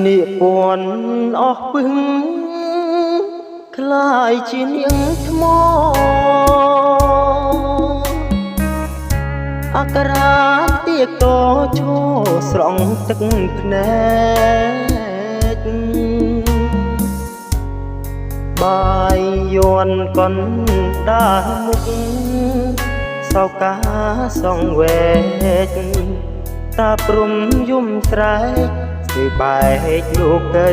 និពន្ធអស់ពឹងคล้ายជានាងថ្មអក្សរាទៀកតឈោស្រង់ទឹកភ្នែកបាយយន់កនដាមុខសោកាសងវែកតាព្រំយំស្រែកស្ទើបែកលោកី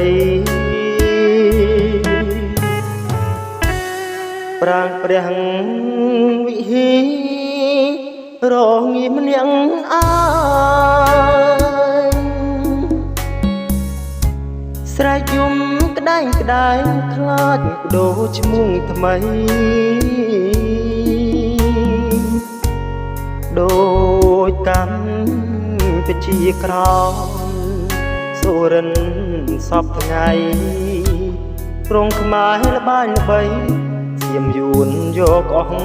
ប្រាងព្រះវិហីរងីម្នាក់អាយស្រែកយំក្តែងក្តែងខ្លាចបដូរឈ្មោះថ្មីដូចកម្មពជាក្រោមសូរិនសពថ្ងៃក្រុងខ្មែរល្បាញល្បីសៀមយួនយកអស់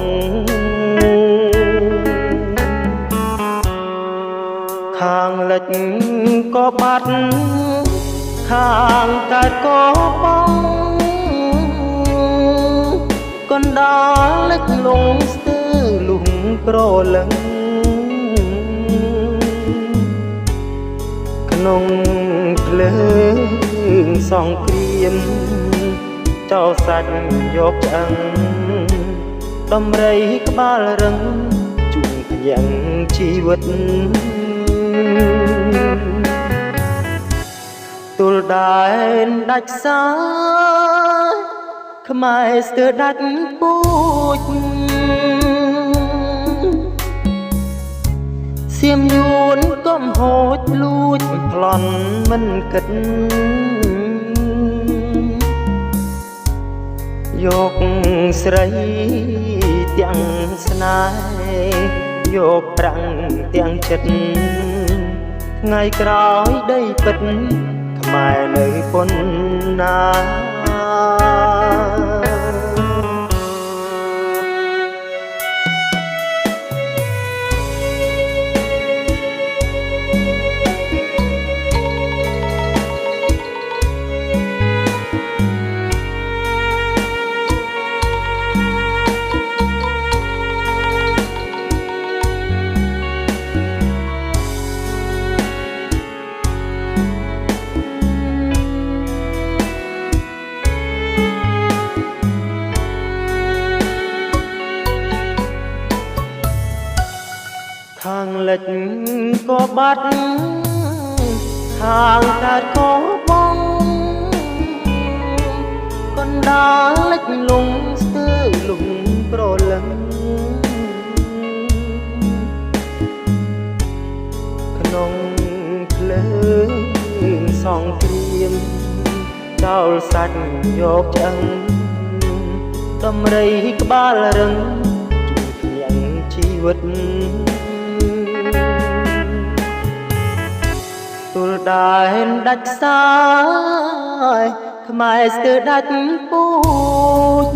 ខាងលិចក៏បាត់ខាងកើតក៏បងកណ្ដាលលិចលងស្ទើលុងប្រលឹងក្នុងភ្លើងសង្គ្រាមចោលសាច់យកឆ្អឹងដំរីក្បាលរឹងជួងយ៉ាងជីវិតទូលដែនដាច់សាយខ្មែរស្ទើរដាច់ពូជសៀមយួនកំហូចលួចប្លន់មិនគិតយកស្រីទាំងស្នេហ៍យកប្រាំងទាំងចិត្តថ្ងៃក្រោយដីពិតខ្មែរនៅប៉ុណ្ណាខាងលិចក៏បាត់ខាងកើតក៏បងកណ្ដាលលិចលងស្ទើលុងប្រលឹងក្នុងភ្លើងសង្គ្រាមចោលសាច់យកឆ្អឹងដំរីក្បាលរឹងជួងយ៉ាងជីវិតទូលដែនដាច់សាយខ្មែរស្ទើរដាច់ពូជ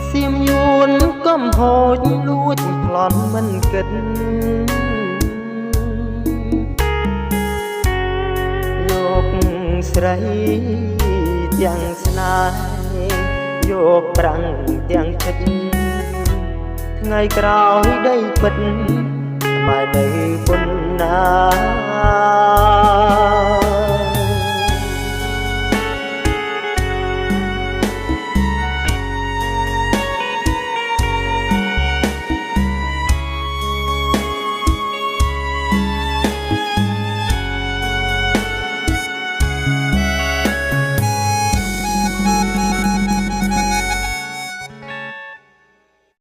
សៀមយួនកំហូចលួចប្លន់មិនគិតយកស្រីទាំងស្នេហ៍យកប្រាំងទាំងចិត្តថ្ងៃក្រោយដីពិតខ្មែរនៅប៉ុណ្ណា